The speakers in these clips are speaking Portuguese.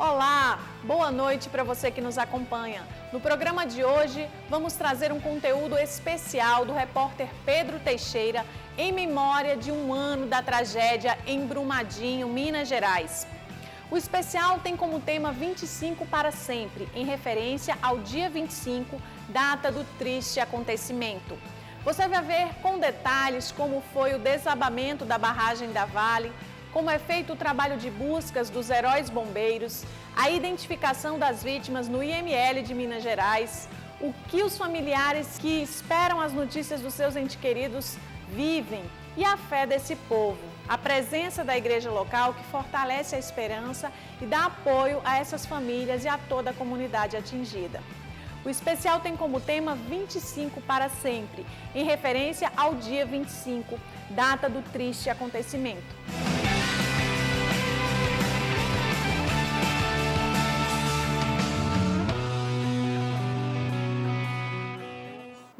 Olá, boa noite para você que nos acompanha. No programa de hoje, vamos trazer um conteúdo especial do repórter Pedro Teixeira em memória de um ano da tragédia em Brumadinho, Minas Gerais. O especial tem como tema 25 para sempre, em referência ao dia 25, data do triste acontecimento. Você vai ver com detalhes como foi o desabamento da barragem da Vale, como é feito o trabalho de buscas dos heróis bombeiros, a identificação das vítimas no IML de Minas Gerais, o que os familiares que esperam as notícias dos seus entes queridos vivem e a fé desse povo, a presença da igreja local que fortalece a esperança e dá apoio a essas famílias e a toda a comunidade atingida. O especial tem como tema 25 para sempre, em referência ao dia 25, data do triste acontecimento.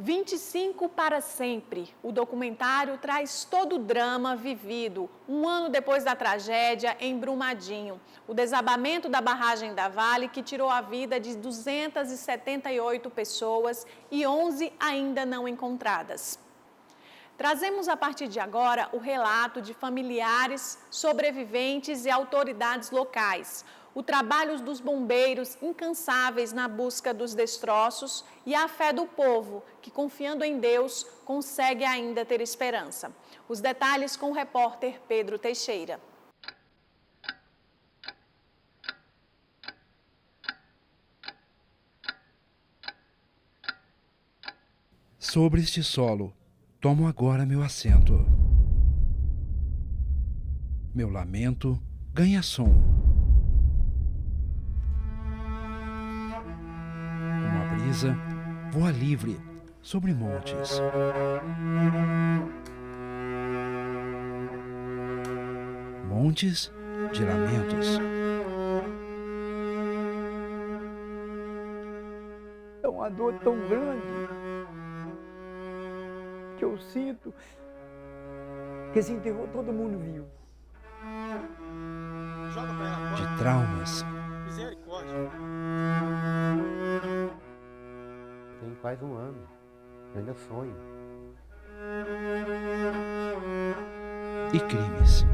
25 para sempre. O documentário traz todo o drama vivido um ano depois da tragédia em Brumadinho, o desabamento da barragem da Vale que tirou a vida de 278 pessoas e 11 ainda não encontradas. Trazemos a partir de agora o relato de familiares, sobreviventes e autoridades locais, o trabalho dos bombeiros incansáveis na busca dos destroços e a fé do povo, que confiando em Deus, consegue ainda ter esperança. Os detalhes com o repórter Pedro Teixeira. Sobre este solo, tomo agora meu assento. Meu lamento ganha som. Uma brisa voa livre sobre montes. Montes de lamentos. É uma dor tão grande que eu sinto que esse enterrou todo mundo vivo. De traumas. Misericórdia. Tem quase um ano. Eu ainda sonho. E crimes.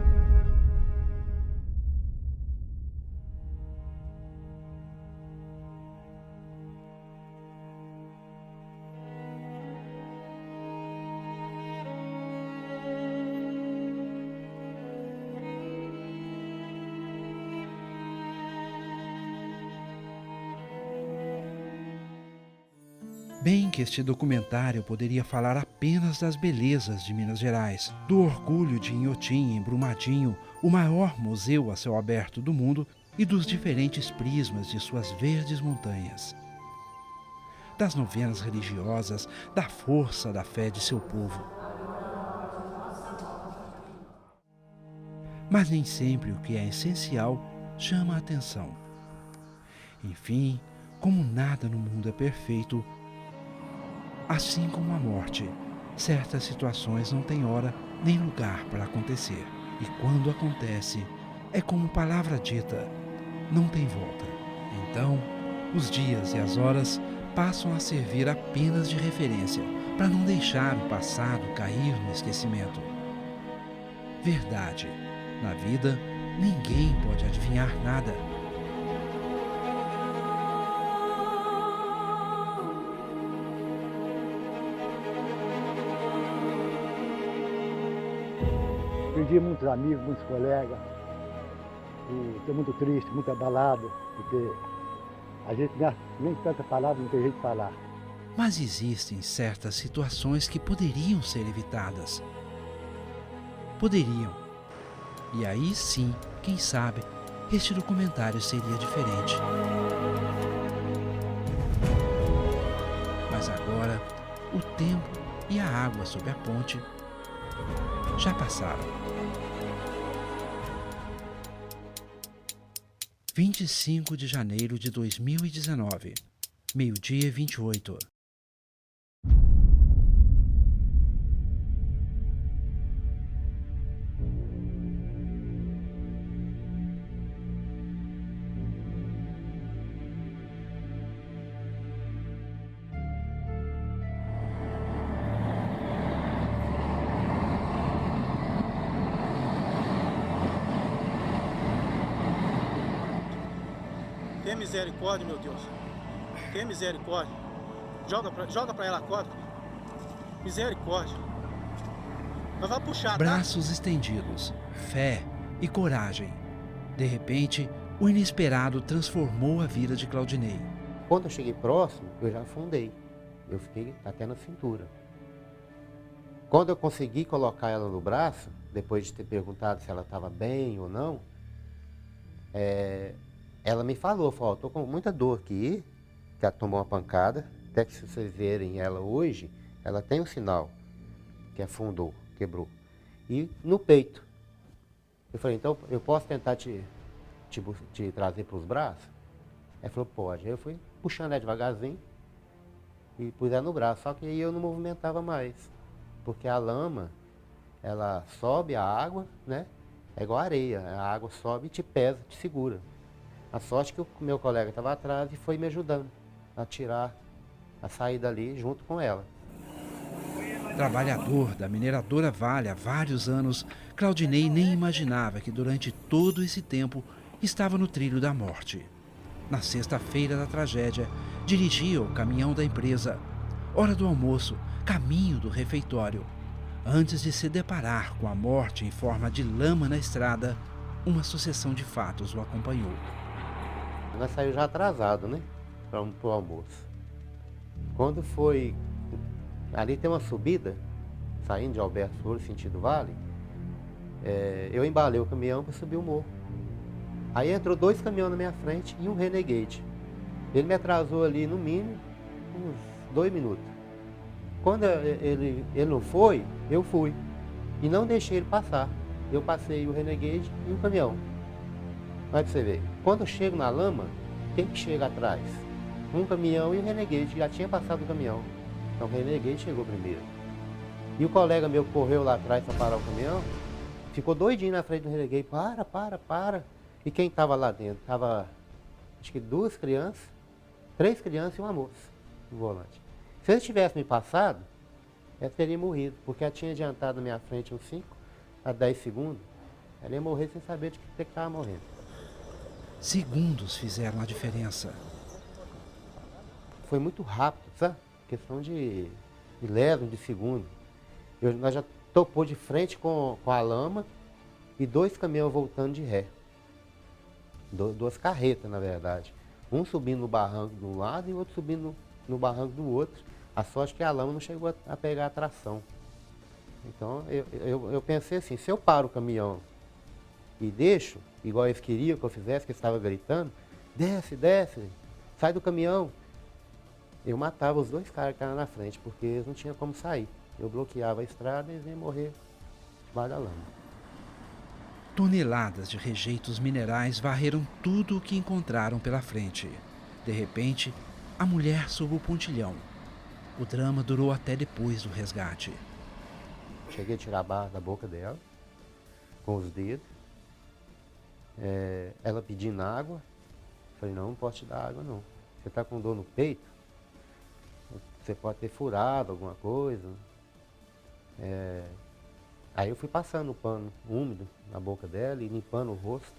Bem que este documentário poderia falar apenas das belezas de Minas Gerais, do orgulho de Inhotim em Brumadinho, o maior museu a céu aberto do mundo, e dos diferentes prismas de suas verdes montanhas. Das novenas religiosas, da força da fé de seu povo. Mas nem sempre o que é essencial chama a atenção. Enfim, como nada no mundo é perfeito, assim como a morte, certas situações não têm hora nem lugar para acontecer. E quando acontece, é como palavra dita, não tem volta. Então, os dias e as horas passam a servir apenas de referência, para não deixar o passado cair no esquecimento. Verdade, na vida, ninguém pode adivinhar nada. Perdi muitos amigos, muitos colegas, e estou muito triste, muito abalado, porque a gente nem tanta palavra, não tem jeito de falar. Mas existem certas situações que poderiam ser evitadas. Poderiam. E aí sim, quem sabe, este documentário seria diferente. Mas agora, o tempo e a água sob a ponte já passaram. 25 de janeiro de 2019, meio-dia e 28. Tem misericórdia, meu Deus. Tem misericórdia. Joga pra ela a corda. Misericórdia. Mas vai puxar, tá? Braços estendidos, fé e coragem. De repente, o inesperado transformou a vida de Claudinei. Quando eu cheguei próximo, eu já afundei. Eu fiquei até na cintura. Quando eu consegui colocar ela no braço, depois de ter perguntado se ela estava bem ou não, ela me falou, estou com muita dor aqui, que ela tomou uma pancada, até que se vocês verem ela hoje, ela tem um sinal que afundou, quebrou. E no peito. Eu falei, então eu posso tentar te trazer para os braços? Ela falou, pode. Aí eu fui puxando ela devagarzinho e pus ela no braço, só que aí eu não movimentava mais, porque a lama, ela sobe a água, né? É igual a areia, a água sobe e te pesa, te segura. A sorte que o meu colega estava atrás e foi me ajudando a tirar, a sair dali junto com ela. Trabalhador da mineradora Vale há vários anos, Claudinei nem imaginava que durante todo esse tempo estava no trilho da morte. Na sexta-feira da tragédia, dirigia o caminhão da empresa. Hora do almoço, caminho do refeitório. Antes de se deparar com a morte em forma de lama na estrada, uma sucessão de fatos o acompanhou. Nós saímos já atrasado, né? Para o almoço. Quando foi... Ali tem uma subida, saindo de Alberto Flores, sentido Vale. Eu embalei o caminhão para subir o morro. Aí entrou 2 caminhões na minha frente e um Renegade. Ele me atrasou ali, no mínimo, uns 2 minutos. Quando ele não foi, eu fui. E não deixei ele passar. Eu passei o Renegade e o caminhão. Vai pra você ver. Quando eu chego na lama, quem que chega atrás? Um caminhão e o Renegade. Já tinha passado o caminhão. Então o Renegade chegou primeiro. E o colega meu que correu lá atrás para parar o caminhão, ficou doidinho na frente do Renegade. Para. E quem estava lá dentro? Tava, acho que 2 crianças, 3 crianças e uma moça no volante. Se eles tivessem me passado, ela teria morrido, porque ela tinha adiantado na minha frente uns 5 a 10 segundos. Ela ia morrer sem saber de que estava morrendo. Segundos fizeram a diferença. Foi muito rápido, sabe? Questão de milésimos de segundo. Nós já topou de frente com a lama e 2 caminhões voltando de ré. 2 carretas, na verdade. Um subindo no barranco de um lado e o outro subindo no barranco do outro. A sorte que a lama não chegou a pegar a tração. Então, eu pensei assim, se eu paro o caminhão e deixo, igual eles queriam que eu fizesse, que eles estavam gritando, desce, sai do caminhão. Eu matava os 2 caras que estavam na frente, porque eles não tinham como sair. Eu bloqueava a estrada e eles iam morrer debaixo da lama. Toneladas de rejeitos minerais varreram tudo o que encontraram pela frente. De repente, a mulher sob o pontilhão. O drama durou até depois do resgate. Cheguei a tirar a barra da boca dela, com os dedos. Ela pedindo água. Falei, não posso te dar água não. Você está com dor no peito? Você pode ter furado alguma coisa. Aí eu fui passando o pano úmido na boca dela e limpando o rosto.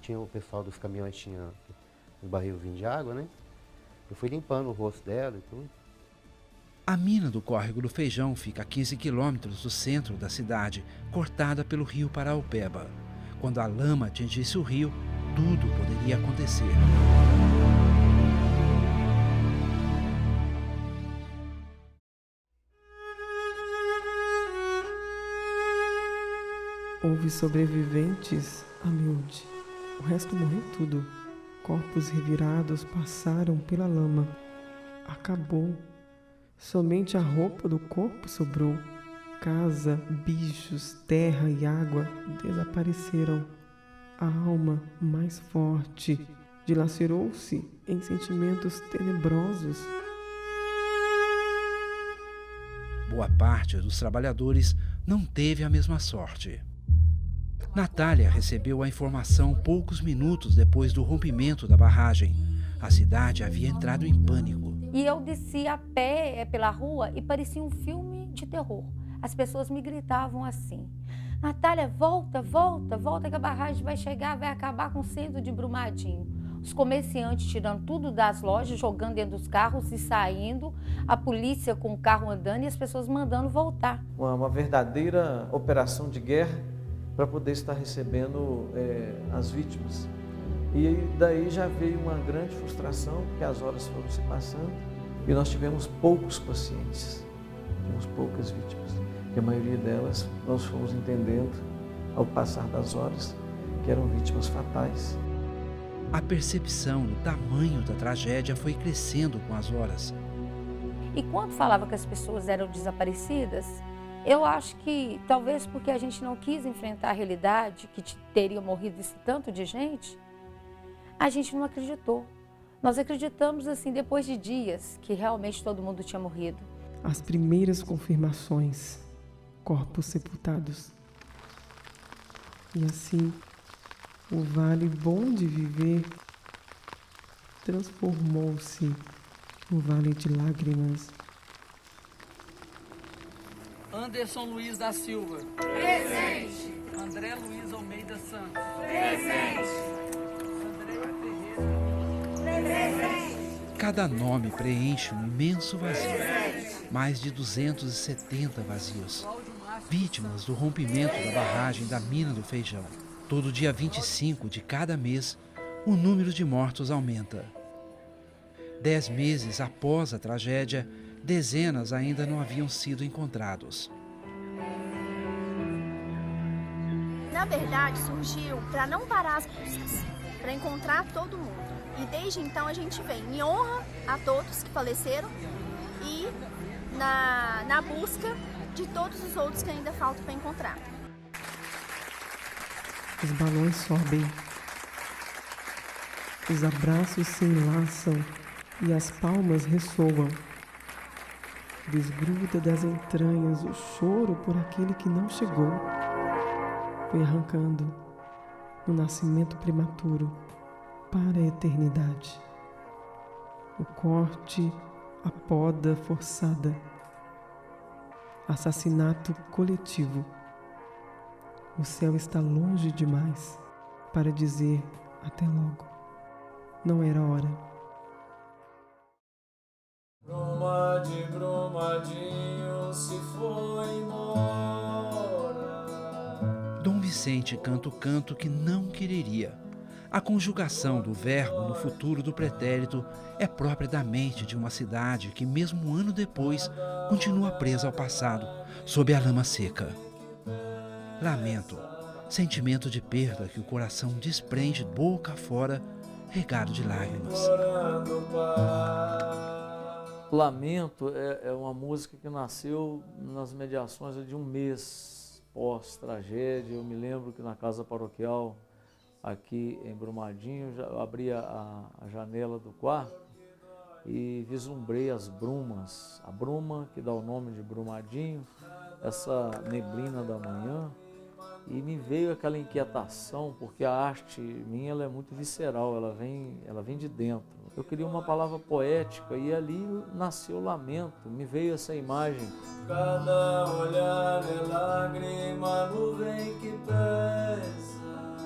Tinha o pessoal dos caminhões, tinha um barrilzinho de água, né? Eu fui limpando o rosto dela e tudo. A mina do Córrego do Feijão fica a 15 quilômetros do centro da cidade, cortada pelo rio Paraupeba. Quando a lama atingisse o rio, tudo poderia acontecer. Houve sobreviventes a miúde. O resto morreu tudo. Corpos revirados passaram pela lama. Acabou. Somente a roupa do corpo sobrou. Casa, bichos, terra e água desapareceram. A alma mais forte dilacerou-se em sentimentos tenebrosos. Boa parte dos trabalhadores não teve a mesma sorte. Natália recebeu a informação poucos minutos depois do rompimento da barragem. A cidade havia entrado em pânico. E eu desci a pé pela rua e parecia um filme de terror. As pessoas me gritavam assim: Natália, volta que a barragem vai chegar, vai acabar com o centro de Brumadinho. os comerciantes tirando tudo das lojas, jogando dentro dos carros e saindo, a polícia com o carro andando e as pessoas mandando voltar. Uma verdadeira operação de guerra para poder estar recebendo as vítimas. E daí já veio uma grande frustração, porque as horas foram se passando e nós tivemos poucos pacientes, tivemos poucas vítimas. E a maioria delas nós fomos entendendo, ao passar das horas, que eram vítimas fatais. A percepção do tamanho da tragédia foi crescendo com as horas. E quando falava que as pessoas eram desaparecidas, eu acho que talvez porque a gente não quis enfrentar a realidade, que teria morrido esse tanto de gente, a gente não acreditou. Nós acreditamos assim depois de dias que realmente todo mundo tinha morrido. As primeiras confirmações, corpos sepultados. E assim, o vale bom de viver transformou-se no vale de lágrimas. Anderson Luiz da Silva. Presente. André Luiz Almeida Santos. Presente. Andréia Ferreira. Presente. Cada nome preenche um imenso vazio. Mais de 270 vazios. Vítimas do rompimento da barragem da Mina do Feijão. Todo dia 25 de cada mês, o número de mortos aumenta. 10 meses após a tragédia, dezenas ainda não haviam sido encontrados. Na verdade, surgiu para não parar as buscas, para encontrar todo mundo. E desde então a gente vem em honra a todos que faleceram e na busca de todos os outros que ainda faltam para encontrar. Os balões sobem, os abraços se enlaçam e as palmas ressoam. Desgruda das entranhas o choro por aquele que não chegou. Foi arrancando no nascimento prematuro para a eternidade. O corte, a poda forçada. Assassinato coletivo. O céu está longe demais para dizer até logo. Não era hora. Bruma de Brumadinho se foi embora. Dom Vicente canta o canto que não quereria. A conjugação do verbo no futuro do pretérito é própria da mente de uma cidade que, mesmo um ano depois, continua presa ao passado, sob a lama seca. Lamento, sentimento de perda que o coração desprende boca afora, regado de lágrimas. Lamento é uma música que nasceu nas mediações de um mês pós-tragédia. Eu me lembro que na casa paroquial, aqui em Brumadinho, eu abri a janela do quarto e vislumbrei as brumas. A bruma que dá o nome de Brumadinho, essa neblina da manhã, e me veio aquela inquietação, porque a arte minha ela é muito visceral, ela vem de dentro. Eu queria uma palavra poética e ali nasceu o lamento, me veio essa imagem. Cada olhar é lágrima, nuvem que pesa,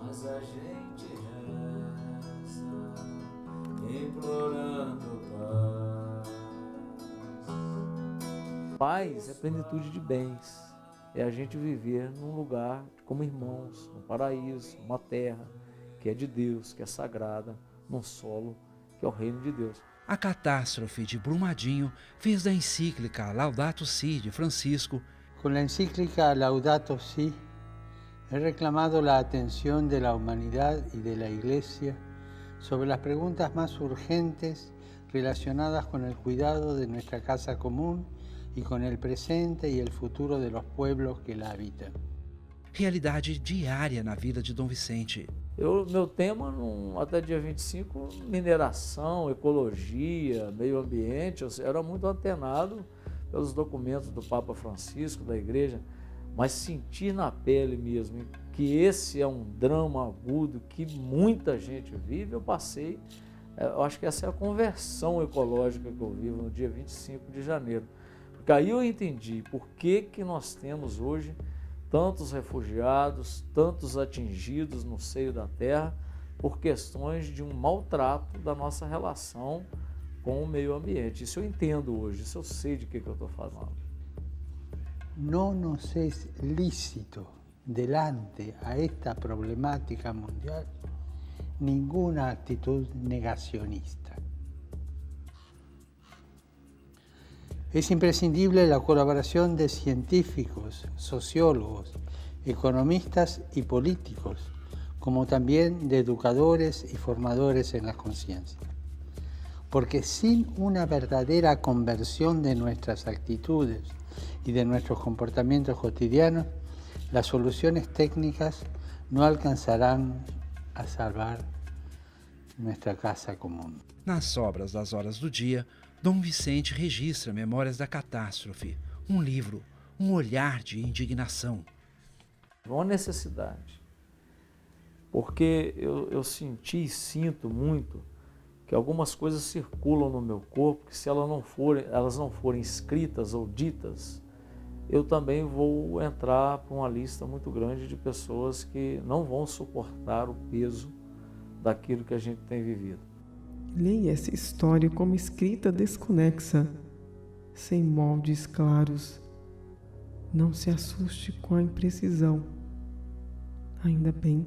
mas a gente reza, implorando paz. Paz é plenitude de bens. É a gente viver num lugar como irmãos, no paraíso, uma terra que é de Deus, que é sagrada, num solo que é o reino de Deus. A catástrofe de Brumadinho fez da encíclica Laudato Si de Francisco. Com a encíclica Laudato Si, he reclamado a atenção da humanidade e da Igreja sobre as perguntas mais urgentes relacionadas com o cuidado de nossa casa comum e com o presente e o futuro de los pueblos que la habitam. Realidade diária na vida de Dom Vicente. Meu tema, até dia 25, mineração, ecologia, meio ambiente. Eu era muito antenado pelos documentos do Papa Francisco, da Igreja, mas sentir na pele mesmo que esse é um drama agudo que muita gente vive, eu passei. Eu acho que essa é a conversão ecológica que eu vivo no dia 25 de janeiro. Porque aí eu entendi por que nós temos hoje tantos refugiados, tantos atingidos no seio da terra, por questões de um maltrato da nossa relação com o meio ambiente. Isso eu entendo hoje, isso eu sei de que eu estou falando. No nos es lícito, delante a esta problemática mundial, ninguna actitud negacionista. Es imprescindible la colaboración de científicos, sociólogos, economistas y políticos, como también de educadores y formadores en la conciencia. Porque sin una verdadera conversión de nuestras actitudes y de nuestros comportamientos cotidianos, las soluciones técnicas no alcanzarán a salvar nuestra casa común. Nas obras das Horas do Dia, Dom Vicente registra Memórias da Catástrofe, um livro, um olhar de indignação. Uma necessidade, porque eu senti e sinto muito que algumas coisas circulam no meu corpo que se elas não forem escritas ou ditas, eu também vou entrar para uma lista muito grande de pessoas que não vão suportar o peso daquilo que a gente tem vivido. Leia essa história como escrita desconexa, sem moldes claros. Não se assuste com a imprecisão. Ainda bem,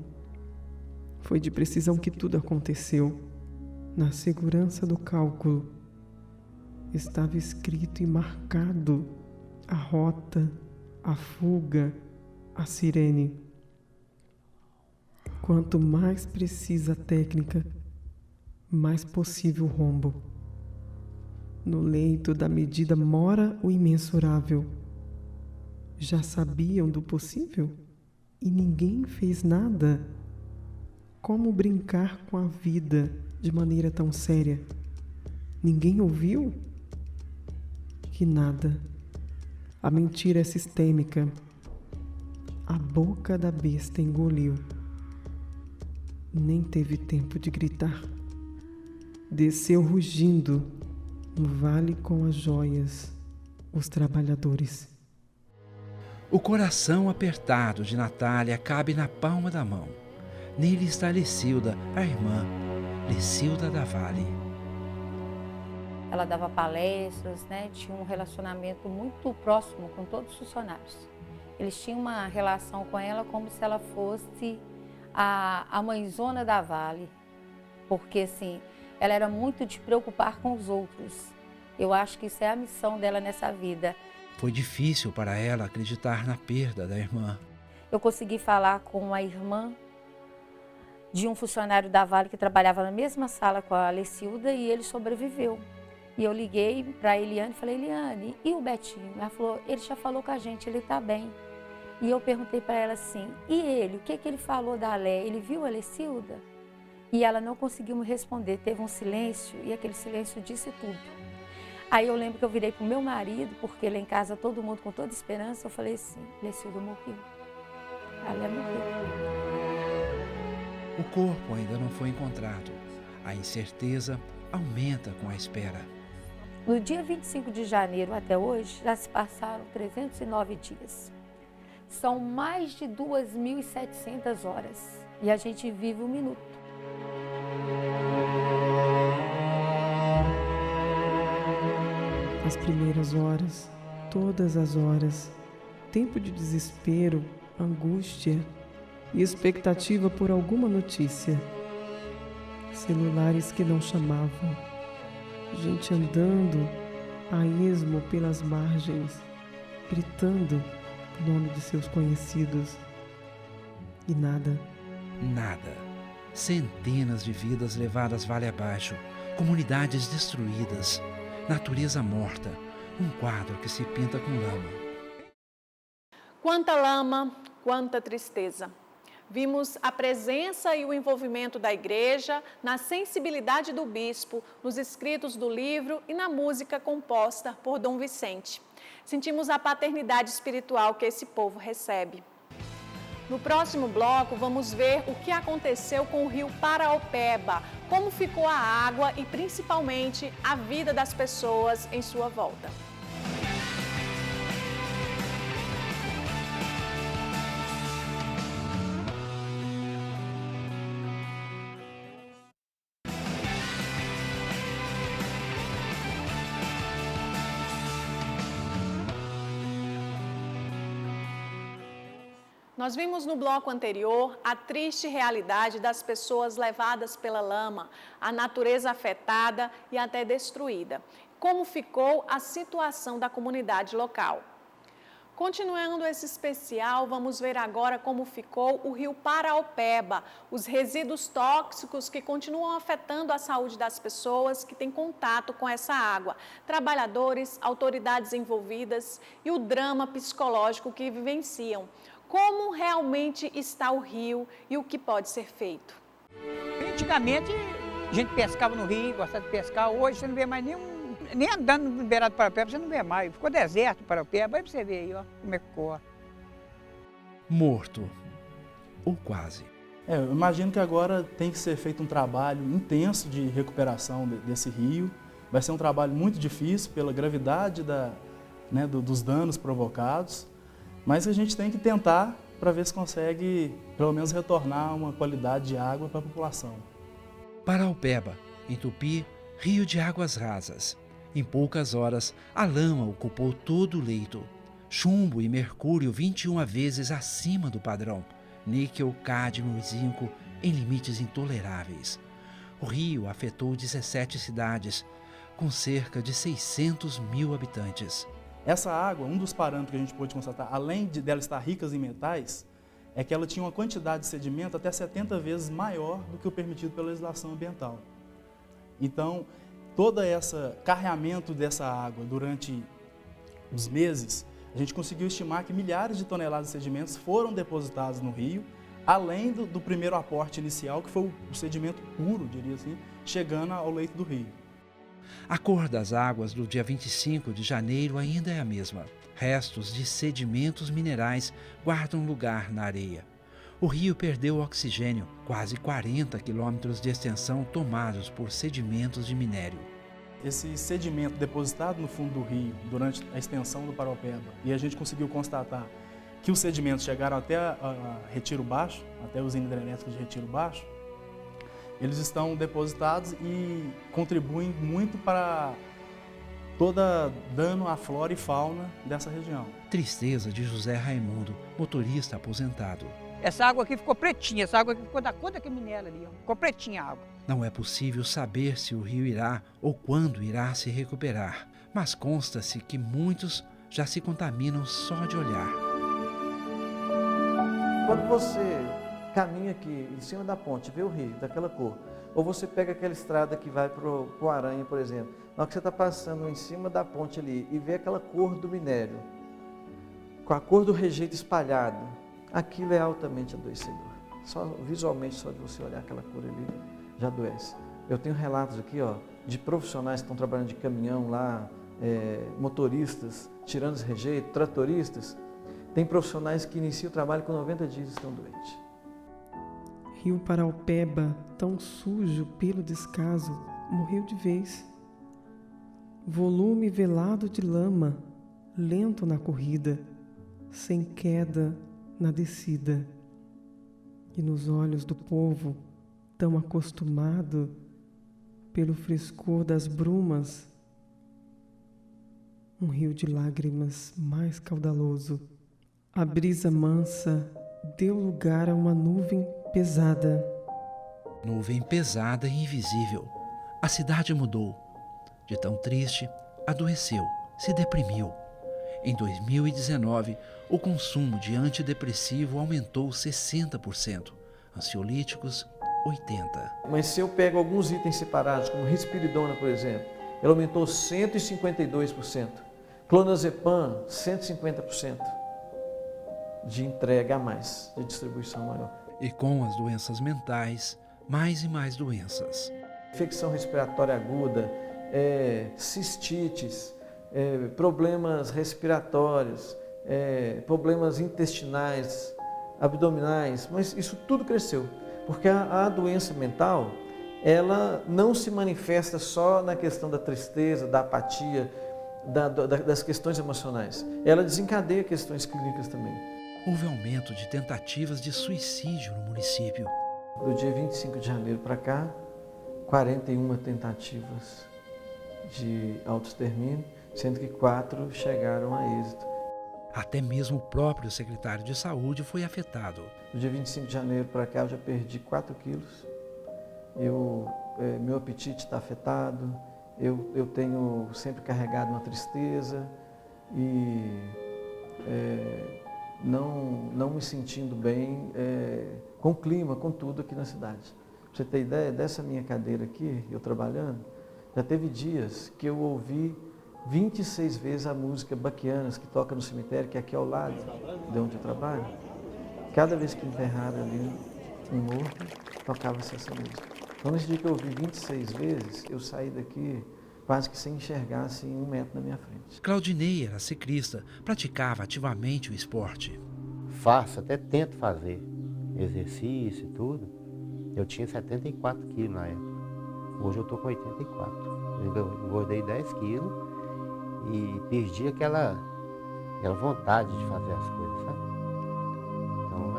foi de precisão que tudo aconteceu. Na segurança do cálculo, estava escrito e marcado a rota, a fuga, a sirene. Quanto mais precisa a técnica, mais possível o rombo. No leito da medida mora o imensurável. Já sabiam do possível e ninguém fez nada. Como brincar com a vida de maneira tão séria? Ninguém ouviu? Que nada. A mentira é sistêmica. A boca da besta engoliu. Nem teve tempo de gritar. Desceu rugindo no vale com as joias, os trabalhadores. O coração apertado de Natália cabe na palma da mão. Nele está Lecilda, a irmã, Lecilda da Vale. Ela dava palestras, né? Tinha um relacionamento muito próximo com todos os funcionários. Eles tinham uma relação com ela como se ela fosse a mãezona da Vale, porque assim, ela era muito de preocupar com os outros. Eu acho que isso é a missão dela nessa vida. Foi difícil para ela acreditar na perda da irmã. Eu consegui falar com a irmã de um funcionário da Vale que trabalhava na mesma sala com a Lecilda e ele sobreviveu. E eu liguei para a Eliane e falei, Eliane, e o Betinho? Ela falou, ele já falou com a gente, ele está bem. E eu perguntei para ela assim, e ele, o que ele falou da Alé? Ele viu a Lecilda? E ela não conseguiu me responder, teve um silêncio e aquele silêncio disse tudo. Aí eu lembro que eu virei para o meu marido, porque lá em casa todo mundo com toda esperança, eu falei assim, Lecilda morreu, a Alé morreu. O corpo ainda não foi encontrado. A incerteza aumenta com a espera. No dia 25 de janeiro até hoje, já se passaram 309 dias. São mais de 2.700 horas e a gente vive um minuto. As primeiras horas, todas as horas, tempo de desespero, angústia e expectativa por alguma notícia. Celulares que não chamavam, gente andando a esmo pelas margens, gritando o nome de seus conhecidos. E nada. Nada. Centenas de vidas levadas vale abaixo, comunidades destruídas, natureza morta, um quadro que se pinta com lama. Quanta lama, quanta tristeza. Vimos a presença e o envolvimento da igreja, na sensibilidade do bispo, nos escritos do livro e na música composta por Dom Vicente. Sentimos a paternidade espiritual que esse povo recebe. No próximo bloco, vamos ver o que aconteceu com o rio Paraopeba, como ficou a água e, principalmente, a vida das pessoas em sua volta. Nós vimos no bloco anterior a triste realidade das pessoas levadas pela lama, a natureza afetada e até destruída. Como ficou a situação da comunidade local. Continuando esse especial, vamos ver agora como ficou o rio Paraopeba, os resíduos tóxicos que continuam afetando a saúde das pessoas que têm contato com essa água, trabalhadores, autoridades envolvidas e o drama psicológico que vivenciam. Como realmente está o rio e o que pode ser feito? Antigamente, a gente pescava no rio, gostava de pescar. Hoje você não vê mais nem andando no beirado do Paraopeba, você não vê mais. Ficou deserto o Paraopeba, aí você vê aí, ó, como é que ficou. Morto. Ou quase. Eu imagino que agora tem que ser feito um trabalho intenso de recuperação desse rio. Vai ser um trabalho muito difícil pela gravidade dos danos provocados. Mas a gente tem que tentar para ver se consegue, pelo menos, retornar uma qualidade de água para a população. Paraopeba, em Tupi, rio de águas rasas. Em poucas horas, a lama ocupou todo o leito. Chumbo e mercúrio 21 vezes acima do padrão. Níquel, cádmio e zinco em limites intoleráveis. O rio afetou 17 cidades, com cerca de 600 mil habitantes. Essa água, um dos parâmetros que a gente pôde constatar, além dela estar rica em metais, é que ela tinha uma quantidade de sedimento até 70 vezes maior do que o permitido pela legislação ambiental. Então, todo esse carreamento dessa água durante os meses, a gente conseguiu estimar que milhares de toneladas de sedimentos foram depositados no rio, além do primeiro aporte inicial, que foi o sedimento puro, diria assim, chegando ao leito do rio. A cor das águas do dia 25 de janeiro ainda é a mesma. Restos de sedimentos minerais guardam lugar na areia. O rio perdeu oxigênio, quase 40 quilômetros de extensão tomados por sedimentos de minério. Esse sedimento depositado no fundo do rio durante a extensão do Paraopeba, e a gente conseguiu constatar que os sedimentos chegaram até Retiro Baixo, até a usina hidrelétrica de Retiro Baixo, eles estão depositados e contribuem muito para todo dano à flora e fauna dessa região. Tristeza de José Raimundo, motorista aposentado. Essa água aqui ficou pretinha, essa água aqui ficou da cor daquele minério ali, ó. Ficou pretinha a água. Não é possível saber se o rio irá ou quando irá se recuperar, mas consta-se que muitos já se contaminam só de olhar. Quando você caminha aqui em cima da ponte, vê o rio daquela cor, ou você pega aquela estrada que vai para o Aranha, por exemplo, na hora que você está passando em cima da ponte ali e vê aquela cor do minério, com a cor do rejeito espalhado, aquilo é altamente adoecedor. Só visualmente, só de você olhar aquela cor ali, já adoece. Eu tenho relatos aqui, ó, de profissionais que estão trabalhando de caminhão lá, motoristas, tirando esse rejeito, tratoristas. Tem profissionais que iniciam o trabalho com 90 dias e estão doentes. Rio Paraopeba, tão sujo pelo descaso, morreu de vez. Volume velado de lama, lento na corrida, sem queda na descida. E nos olhos do povo, tão acostumado pelo frescor das brumas, um rio de lágrimas mais caudaloso. A brisa mansa deu lugar a uma nuvem pesada. Nuvem pesada e invisível. A cidade mudou. De tão triste, adoeceu, se deprimiu. Em 2019, o consumo de antidepressivo aumentou 60%, ansiolíticos 80%. Mas se eu pego alguns itens separados, como risperidona, por exemplo, ela aumentou 152%. Clonazepam, 150% de entrega a mais, de distribuição maior. E com as doenças mentais, mais e mais doenças. Infecção respiratória aguda, cistites, problemas respiratórios, problemas intestinais, abdominais, mas isso tudo cresceu, porque a doença mental, ela não se manifesta só na questão da tristeza, da apatia, das questões emocionais, ela desencadeia questões clínicas também. Houve aumento de tentativas de suicídio no município. Do dia 25 de janeiro para cá, 41 tentativas de autoextermínio, sendo que 4 chegaram a êxito. Até mesmo o próprio secretário de saúde foi afetado. Do dia 25 de janeiro para cá eu já perdi 4 quilos. Meu apetite está afetado, eu tenho sempre carregado uma tristeza e não me sentindo bem com o clima, com tudo aqui na cidade. Pra você ter ideia, dessa minha cadeira aqui, eu trabalhando, já teve dias que eu ouvi 26 vezes a música Baquianas, que toca no cemitério, que é aqui ao lado de onde eu trabalho. Cada vez que enterraram ali um morto, tocava-se essa música. Então, nesse dia que eu ouvi 26 vezes, eu saí daqui quase que sem enxergar assim, 1 metro na minha frente. Claudinei era ciclista, praticava ativamente o esporte. Faço, até tento fazer exercício e tudo. Eu tinha 74 quilos na época. Hoje eu estou com 84. Eu engordei 10 quilos e perdi aquela vontade de fazer as coisas, sabe? Então,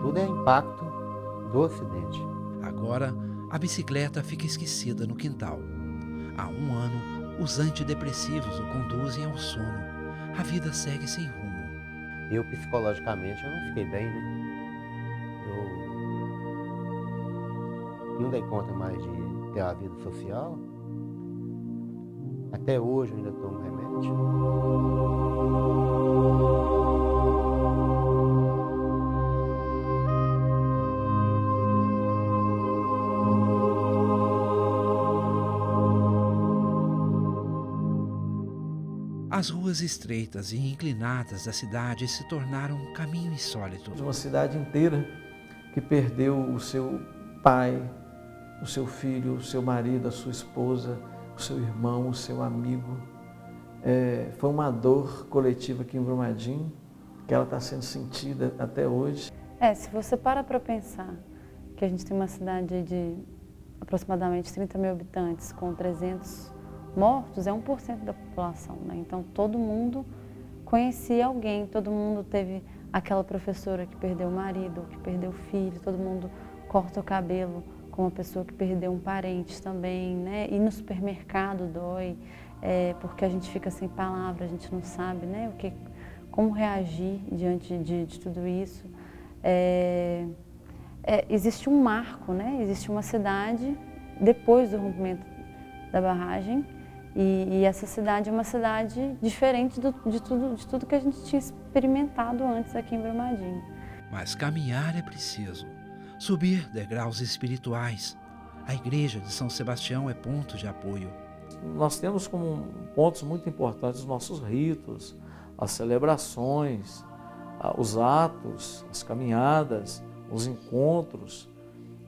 tudo é impacto do acidente. Agora, a bicicleta fica esquecida no quintal. Há 1 ano, os antidepressivos o conduzem ao sono. A vida segue sem rumo. Eu, psicologicamente, eu não fiquei bem, né? Eu não dei conta mais de ter a vida social. Até hoje eu ainda tomo remédio. As ruas estreitas e inclinadas da cidade se tornaram um caminho insólito. Uma cidade inteira que perdeu o seu pai, o seu filho, o seu marido, a sua esposa, o seu irmão, o seu amigo. Foi uma dor coletiva aqui em Brumadinho, que ela está sendo sentida até hoje. Se você para pensar que a gente tem uma cidade de aproximadamente 30 mil habitantes, com 300 mortos, é 1% da população, né? Então todo mundo conhecia alguém, todo mundo teve aquela professora que perdeu o marido, que perdeu o filho, todo mundo corta o cabelo com uma pessoa que perdeu um parente também, né? Ir no supermercado dói, porque a gente fica sem palavras, a gente não sabe, né? Como reagir diante de tudo isso. Existe um marco, né? Existe uma cidade depois do rompimento da barragem. E essa cidade é uma cidade diferente de tudo que a gente tinha experimentado antes aqui em Brumadinho. Mas caminhar é preciso. Subir degraus espirituais. A igreja de São Sebastião é ponto de apoio. Nós temos como pontos muito importantes os nossos ritos, as celebrações, os atos, as caminhadas, os encontros,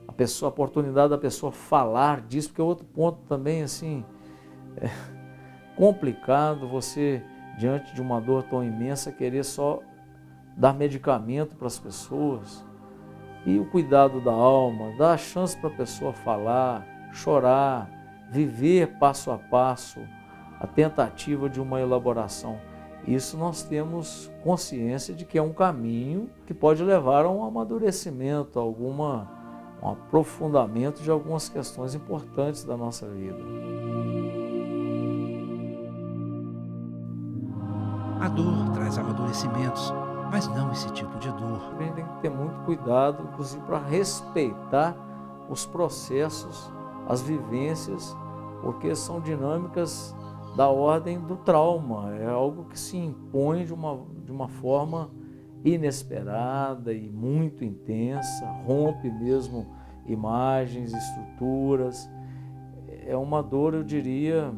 a oportunidade da pessoa falar disso, porque é outro ponto também, assim, complicado você, diante de uma dor tão imensa, querer só dar medicamento para as pessoas. E o cuidado da alma, dar a chance para a pessoa falar, chorar, viver passo a passo a tentativa de uma elaboração. Isso nós temos consciência de que é um caminho que pode levar a um amadurecimento, a um aprofundamento de algumas questões importantes da nossa vida. A dor traz amadurecimentos, mas não esse tipo de dor. A gente tem que ter muito cuidado, inclusive para respeitar os processos, as vivências, porque são dinâmicas da ordem do trauma. É algo que se impõe de uma forma inesperada e muito intensa, rompe mesmo imagens, estruturas. É uma dor, eu diria,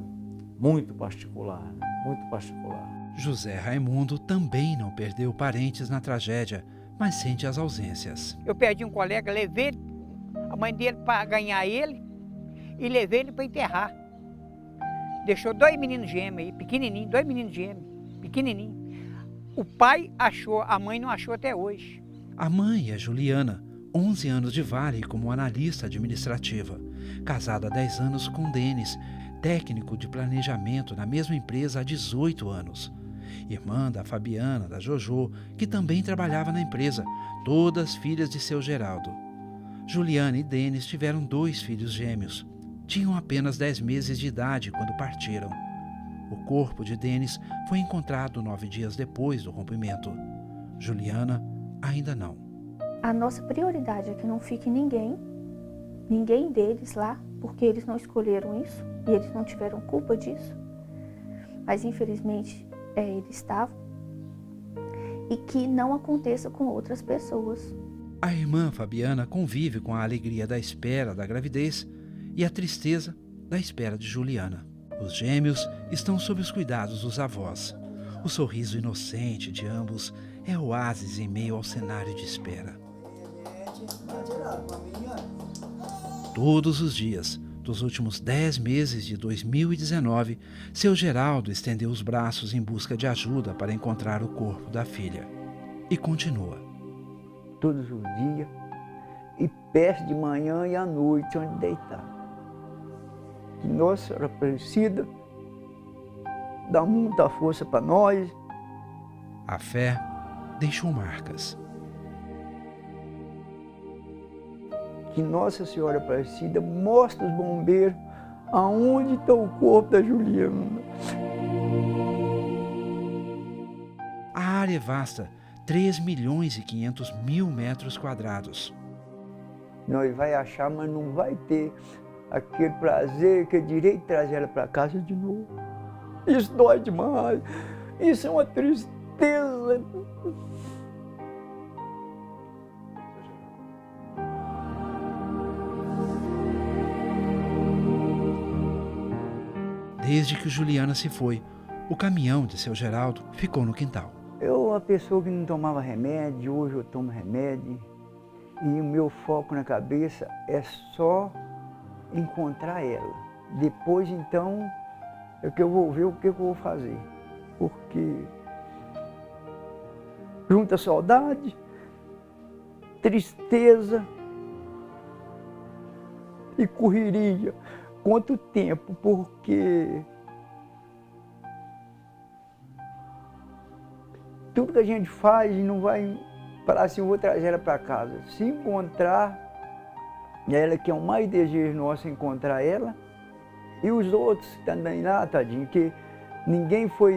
muito particular, muito particular. José Raimundo também não perdeu parentes na tragédia, mas sente as ausências. Eu perdi um colega, levei a mãe dele para ganhar ele e levei ele para enterrar. Deixou 2 meninos gêmeos aí, pequenininhos, 2 meninos gêmeos, pequenininhos. O pai achou, a mãe não achou até hoje. A mãe é Juliana, 11 anos de Vale como analista administrativa. Casada há 10 anos com Denis, técnico de planejamento na mesma empresa há 18 anos. Irmã da Fabiana, da Jojo, que também trabalhava na empresa, todas filhas de seu Geraldo. Juliana e Denis tiveram 2 filhos gêmeos. Tinham apenas 10 meses de idade quando partiram. O corpo de Denis foi encontrado 9 dias depois do rompimento. Juliana ainda não. A nossa prioridade é que não fique ninguém deles lá, porque eles não escolheram isso e eles não tiveram culpa disso. Mas infelizmente eles estavam. E que não aconteça com outras pessoas. A irmã Fabiana convive com a alegria da espera da gravidez e a tristeza da espera de Juliana. Os gêmeos estão sob os cuidados dos avós. O sorriso inocente de ambos é oásis em meio ao cenário de espera. Todos os dias, dos últimos 10 meses de 2019, seu Geraldo estendeu os braços em busca de ajuda para encontrar o corpo da filha. E continua. Todos os dias, e peço de manhã e à noite onde deitar. Que Nossa Senhora Aparecida dá muita força para nós. A fé deixou marcas. Que Nossa Senhora Aparecida mostre os bombeiros aonde está o corpo da Juliana. A área é vasta, 3.500.000 metros quadrados. Nós vai achar, mas não vai ter aquele prazer, aquele direito de trazer ela para casa de novo. Isso dói demais. Isso é uma tristeza. Desde que Juliana se foi, o caminhão de seu Geraldo ficou no quintal. Eu, uma pessoa que não tomava remédio, hoje eu tomo remédio. E o meu foco na cabeça é só encontrar ela. Depois, então, é que eu vou ver o que eu vou fazer. Porque junta saudade, tristeza e correria. Quanto tempo, porque tudo que a gente faz não vai falar assim, eu vou trazer ela para casa. Se encontrar, ela que é o mais desejo nosso, encontrar ela, e os outros também lá, tadinho, que ninguém foi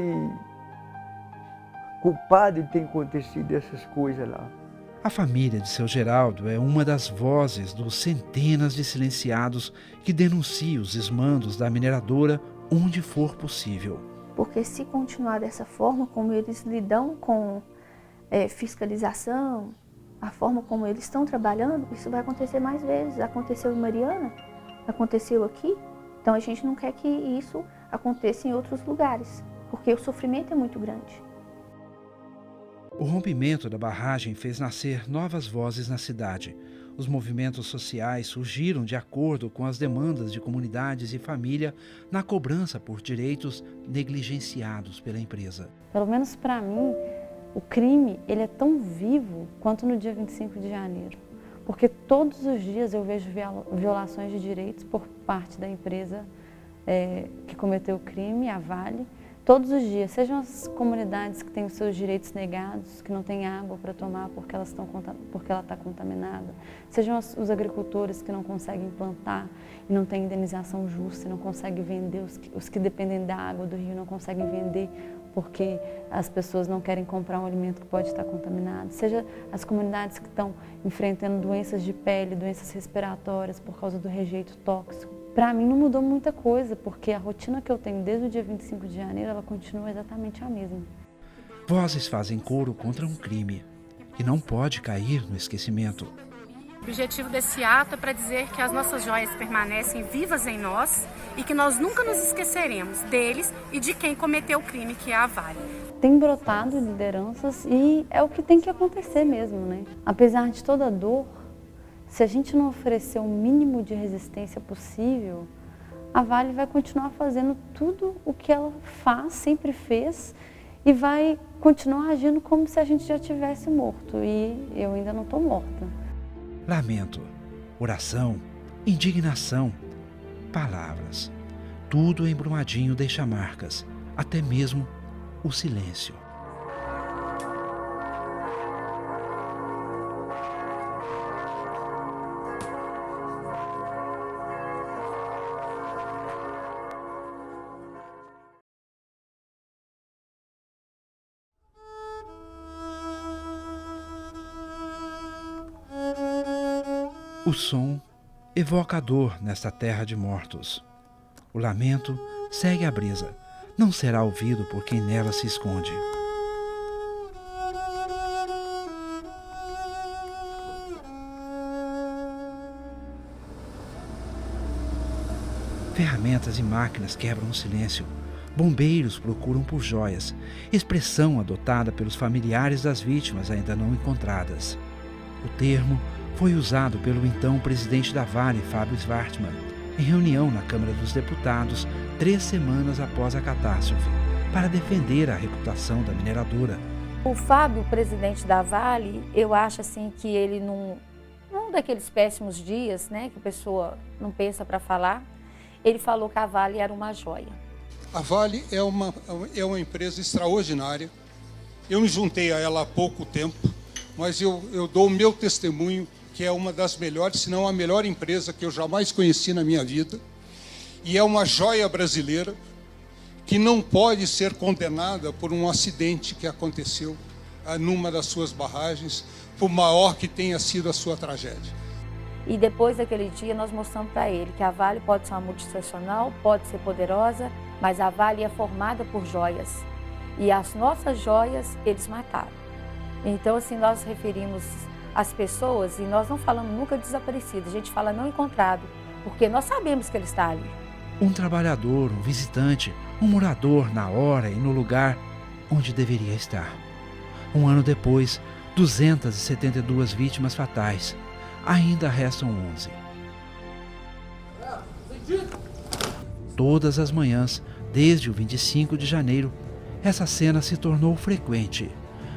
culpado de ter acontecido essas coisas lá. A família de seu Geraldo é uma das vozes dos centenas de silenciados que denunciam os desmandos da mineradora onde for possível. Porque se continuar dessa forma, como eles lidam com fiscalização, a forma como eles estão trabalhando, isso vai acontecer mais vezes. Aconteceu em Mariana, aconteceu aqui. Então a gente não quer que isso aconteça em outros lugares, porque o sofrimento é muito grande. O rompimento da barragem fez nascer novas vozes na cidade. Os movimentos sociais surgiram de acordo com as demandas de comunidades e família na cobrança por direitos negligenciados pela empresa. Pelo menos para mim, o crime ele é tão vivo quanto no dia 25 de janeiro. Porque todos os dias eu vejo violações de direitos por parte da empresa que cometeu o crime, a Vale. Todos os dias, sejam as comunidades que têm os seus direitos negados, que não têm água para tomar porque ela está contaminada, sejam os agricultores que não conseguem plantar e não têm indenização justa, e não conseguem vender, os que dependem da água do rio não conseguem vender porque as pessoas não querem comprar um alimento que pode estar contaminado, seja as comunidades que estão enfrentando doenças de pele, doenças respiratórias por causa do rejeito tóxico. Para mim não mudou muita coisa, porque a rotina que eu tenho desde o dia 25 de janeiro, ela continua exatamente a mesma. Vozes fazem coro contra um crime que não pode cair no esquecimento. O objetivo desse ato é para dizer que as nossas joias permanecem vivas em nós e que nós nunca nos esqueceremos deles e de quem cometeu o crime, que é a Vale. Tem brotado lideranças e é o que tem que acontecer mesmo, né? Apesar de toda a dor, se a gente não oferecer o mínimo de resistência possível, a Vale vai continuar fazendo tudo o que ela faz, sempre fez, e vai continuar agindo como se a gente já tivesse morto. E eu ainda não estou morta. Lamento, oração, indignação, palavras. Tudo em Brumadinho deixa marcas, até mesmo o silêncio. O som evoca a dor nesta terra de mortos. O lamento segue a brisa, não será ouvido por quem nela se esconde. Ferramentas e máquinas quebram o silêncio. Bombeiros procuram por joias, expressão adotada pelos familiares das vítimas ainda não encontradas. O termo foi usado pelo então presidente da Vale, Fábio Schwartzman, em reunião na Câmara dos Deputados 3 semanas após a catástrofe, para defender a reputação da mineradora. O Fábio, presidente da Vale, eu acho assim que ele num daqueles péssimos dias, né, que a pessoa não pensa para falar, ele falou que a Vale era uma joia. A Vale é uma empresa extraordinária. Eu me juntei a ela há pouco tempo, mas eu dou o meu testemunho que é uma das melhores, se não a melhor empresa que eu jamais conheci na minha vida. E é uma joia brasileira que não pode ser condenada por um acidente que aconteceu numa das suas barragens, por maior que tenha sido a sua tragédia. E depois daquele dia nós mostramos para ele que a Vale pode ser uma multinacional, pode ser poderosa, mas a Vale é formada por joias. E as nossas joias eles mataram. Então assim nós referimos as pessoas e nós não falamos nunca desaparecido, a gente fala não encontrado, porque nós sabemos que ele está ali. Um trabalhador, um visitante, um morador na hora e no lugar onde deveria estar. Um ano depois, 272 vítimas fatais. Ainda restam 11. Todas as manhãs, desde o 25 de janeiro, essa cena se tornou frequente.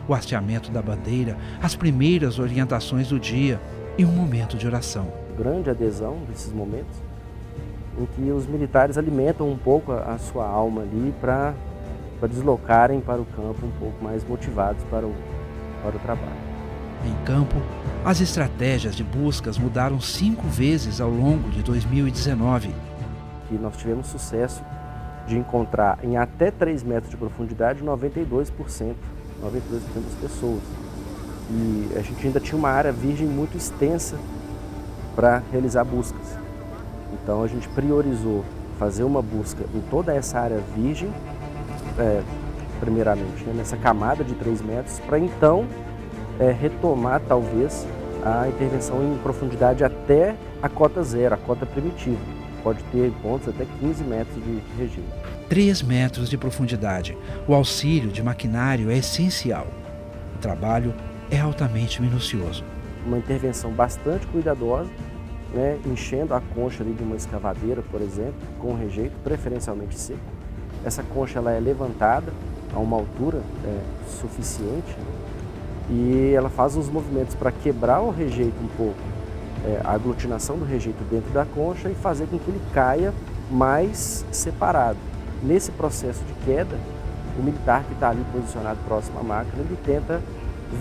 O hasteamento da bandeira, as primeiras orientações do dia e um momento de oração. Grande adesão nesses momentos, em que os militares alimentam um pouco a sua alma ali para deslocarem para o campo um pouco mais motivados para o trabalho. Em campo, as estratégias de buscas mudaram 5 vezes ao longo de 2019. E nós tivemos sucesso de encontrar em até 3 metros de profundidade 92% das pessoas. E a gente ainda tinha uma área virgem muito extensa para realizar buscas. Então a gente priorizou fazer uma busca em toda essa área virgem, primeiramente, né, nessa camada de 3 metros, para então retomar talvez a intervenção em profundidade até a cota zero, a cota primitiva. Pode ter pontos até 15 metros de regime. 3 metros de profundidade. O auxílio de maquinário é essencial. O trabalho é altamente minucioso. Uma intervenção bastante cuidadosa, né, enchendo a concha ali de uma escavadeira, por exemplo, com rejeito, preferencialmente seco. Essa concha ela é levantada a uma altura suficiente, né, e ela faz os movimentos para quebrar o rejeito um pouco, a aglutinação do rejeito dentro da concha e fazer com que ele caia mais separado. Nesse processo de queda, o militar que está ali posicionado próximo à máquina, ele tenta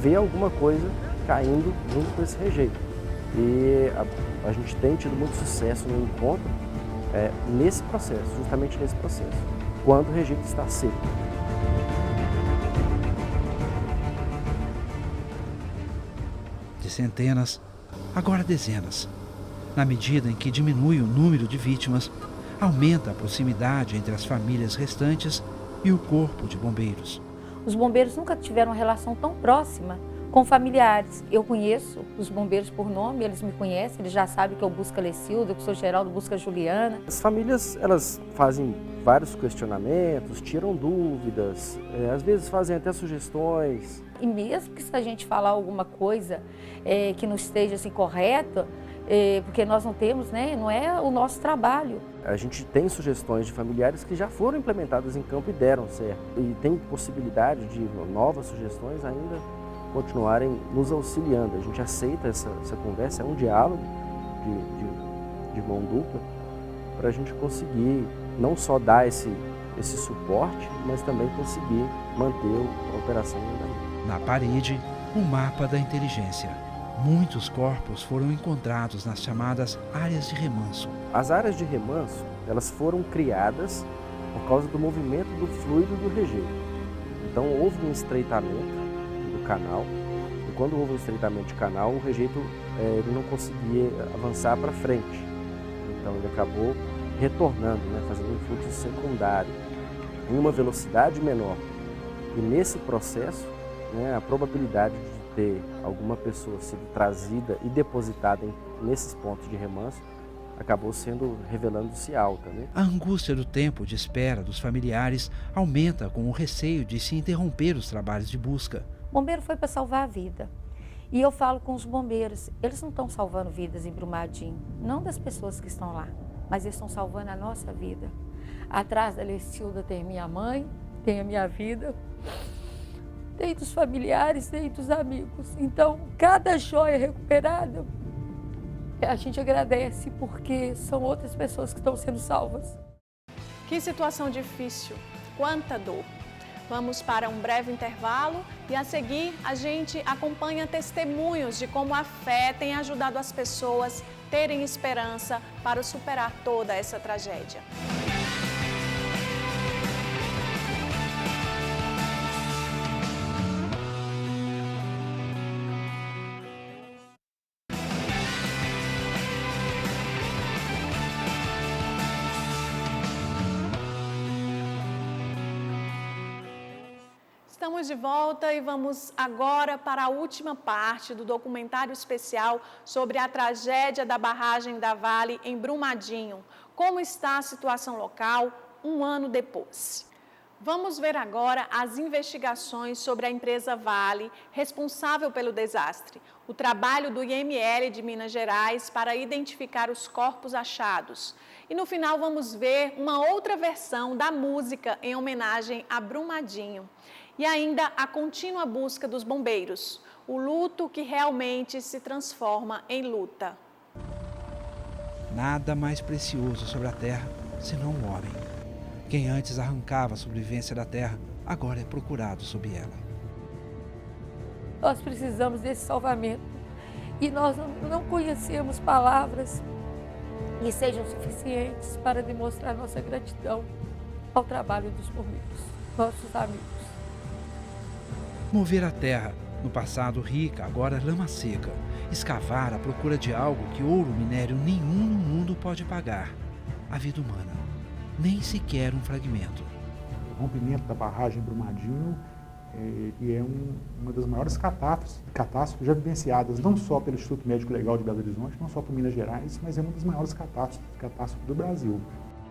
ver alguma coisa caindo junto com esse rejeito. E a gente tem tido muito sucesso no encontro nesse processo, justamente nesse processo, quando o rejeito está seco. De centenas, agora dezenas. Na medida em que diminui o número de vítimas, aumenta a proximidade entre as famílias restantes e o corpo de bombeiros. Os bombeiros nunca tiveram uma relação tão próxima com familiares. Eu conheço os bombeiros por nome, eles me conhecem, eles já sabem que eu busco a Lecilda, que eu sou Geraldo, busco a Juliana. As famílias, elas fazem vários questionamentos, tiram dúvidas, às vezes fazem até sugestões. E mesmo que se a gente falar alguma coisa que não esteja assim correta, porque nós não temos, né, não é o nosso trabalho. A gente tem sugestões de familiares que já foram implementadas em campo e deram certo. E tem possibilidade de novas sugestões ainda continuarem nos auxiliando. A gente aceita essa conversa, é um diálogo de mão dupla, para a gente conseguir não só dar esse suporte, mas também conseguir manter a operação em andamento. Na parede, o mapa da inteligência. Muitos corpos foram encontrados nas chamadas áreas de remanso. As áreas de remanso, elas foram criadas por causa do movimento do fluido do rejeito. Então houve um estreitamento do canal, quando houve o estreitamento de canal, o rejeito ele não conseguia avançar para frente. Então ele acabou retornando, né, fazendo um fluxo secundário em uma velocidade menor. E nesse processo, né, a probabilidade de ter alguma pessoa sido trazida e depositada nesses pontos de remanso acabou revelando-se alta, né? A angústia do tempo de espera dos familiares aumenta com o receio de se interromper os trabalhos de busca. O bombeiro foi para salvar a vida. E eu falo com os bombeiros, eles não estão salvando vidas em Brumadinho, não das pessoas que estão lá, mas eles estão salvando a nossa vida. Atrás da Lecilda tem minha mãe, tem a minha vida, tem dos familiares, tem dos amigos. Então, cada joia recuperada, a gente agradece porque são outras pessoas que estão sendo salvas. Que situação difícil, quanta dor. Vamos para um breve intervalo e a seguir a gente acompanha testemunhos de como a fé tem ajudado as pessoas a terem esperança para superar toda essa tragédia. Estamos de volta e vamos agora para a última parte do documentário especial sobre a tragédia da barragem da Vale em Brumadinho. Como está a situação local um ano depois? Vamos ver agora as investigações sobre a empresa Vale, responsável pelo desastre, o trabalho do IML de Minas Gerais para identificar os corpos achados. E no final vamos ver uma outra versão da música em homenagem a Brumadinho. E ainda a contínua busca dos bombeiros, o luto que realmente se transforma em luta. Nada mais precioso sobre a terra senão o homem. Quem antes arrancava a sobrevivência da terra, agora é procurado sob ela. Nós precisamos desse salvamento e nós não conhecemos palavras que sejam suficientes para demonstrar nossa gratidão ao trabalho dos bombeiros, nossos amigos. Mover a terra, no passado rica, agora lama seca. Escavar à procura de algo que ouro, minério nenhum no mundo pode pagar. A vida humana, nem sequer um fragmento. O rompimento da barragem Brumadinho é uma das maiores catástrofes já vivenciadas, não só pelo Instituto Médico Legal de Belo Horizonte, não só por Minas Gerais, mas é uma das maiores catástrofes do Brasil.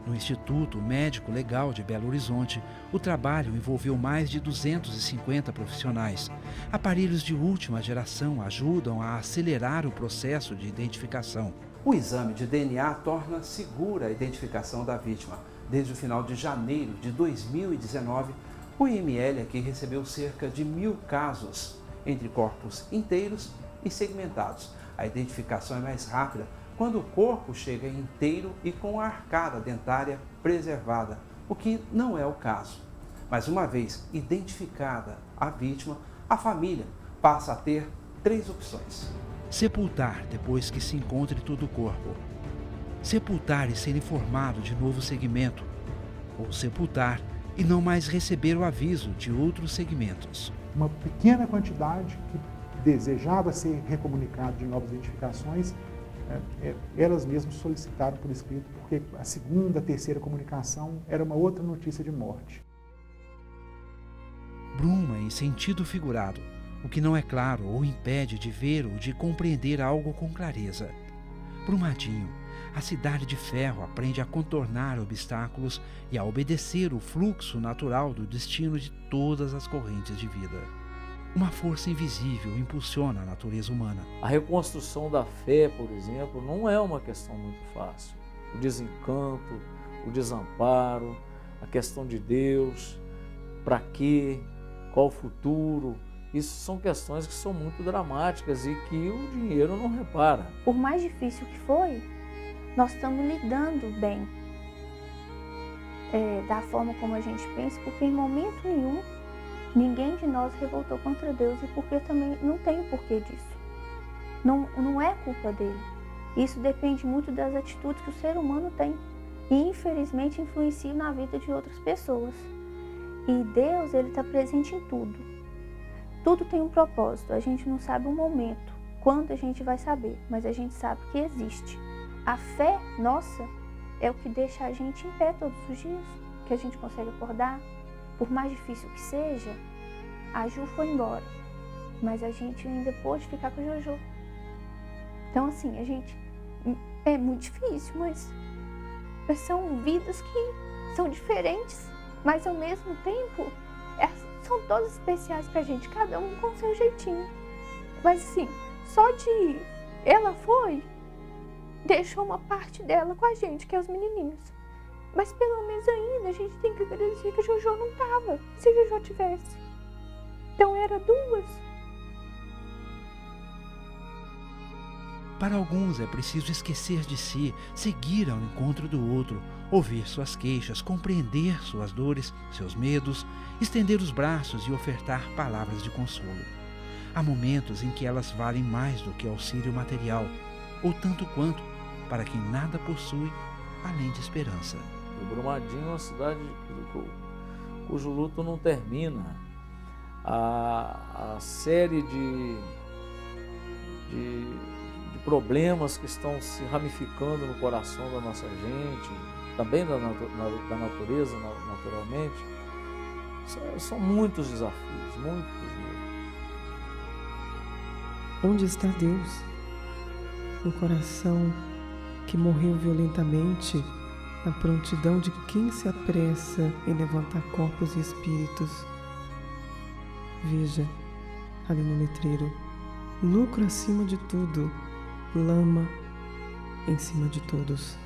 No Instituto Médico Legal de Belo Horizonte, o trabalho envolveu mais de 250 profissionais. Aparelhos de última geração ajudam a acelerar o processo de identificação. O exame de DNA torna segura a identificação da vítima. Desde o final de janeiro de 2019, o IML aqui recebeu cerca de 1.000 casos, entre corpos inteiros e segmentados. A identificação é mais rápida quando o corpo chega inteiro e com a arcada dentária preservada, o que não é o caso. Mas uma vez identificada a vítima, a família passa a ter 3 opções. Sepultar depois que se encontre todo o corpo. Sepultar e ser informado de novo segmento. Ou sepultar e não mais receber o aviso de outros segmentos. Uma pequena quantidade que desejava ser recomunicado de novas identificações, elas mesmas solicitaram por escrito, porque a segunda, terceira comunicação era uma outra notícia de morte. Bruma em sentido figurado, o que não é claro ou impede de ver ou de compreender algo com clareza. Brumadinho, a cidade de ferro aprende a contornar obstáculos e a obedecer o fluxo natural do destino de todas as correntes de vida. Uma força invisível impulsiona a natureza humana. A reconstrução da fé, por exemplo, não é uma questão muito fácil. O desencanto, o desamparo, a questão de Deus, para quê, qual o futuro, isso são questões que são muito dramáticas e que o dinheiro não repara. Por mais difícil que foi, nós estamos lidando bem da forma como a gente pensa, porque em momento nenhum ninguém de nós revoltou contra Deus e porque também não tem o porquê disso. Não é culpa dele. Isso depende muito das atitudes que o ser humano tem e infelizmente influencia na vida de outras pessoas. E Deus, ele está presente em tudo. Tudo tem um propósito, a gente não sabe o momento, quando a gente vai saber, mas a gente sabe que existe. A fé nossa é o que deixa a gente em pé todos os dias, que a gente consegue acordar. Por mais difícil que seja, a Ju foi embora, mas a gente ainda pôde ficar com a Jojo. Então assim, é muito difícil, mas são vidas que são diferentes, mas ao mesmo tempo são todas especiais pra gente, cada um com o seu jeitinho. Mas assim, só de ela deixou uma parte dela com a gente, que é os menininhos. Mas pelo menos ainda a gente tem que agradecer que a Jojo não tava, se a Jojo tivesse. Então era duas. Para alguns é preciso esquecer de si, seguir ao encontro do outro, ouvir suas queixas, compreender suas dores, seus medos, estender os braços e ofertar palavras de consolo. Há momentos em que elas valem mais do que auxílio material, ou tanto quanto, para quem nada possui além de esperança. O Brumadinho é uma cidade cujo luto não termina. A série de problemas que estão se ramificando no coração da nossa gente, também da natureza, naturalmente, são muitos desafios, muitos mesmo. Onde está Deus? Um coração que morreu violentamente na prontidão de quem se apressa em levantar corpos e espíritos. Veja, ali no letreiro, lucro acima de tudo, lama em cima de todos.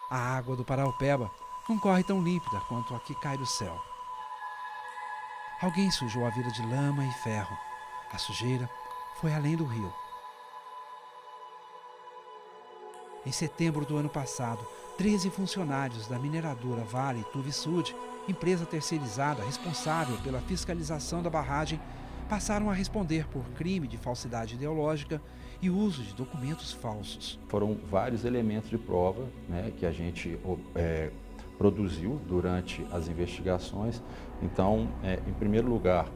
A água do Paraupeba não corre tão límpida quanto a que cai do céu. Alguém sujou a vida de lama e ferro. A sujeira foi além do rio. Em setembro do ano passado, 13 funcionários da mineradora Vale Tuvisud, empresa terceirizada responsável pela fiscalização da barragem, passaram a responder por crime de falsidade ideológica e uso de documentos falsos. Foram vários elementos de prova, né, que a gente produziu durante as investigações. Então, em primeiro lugar,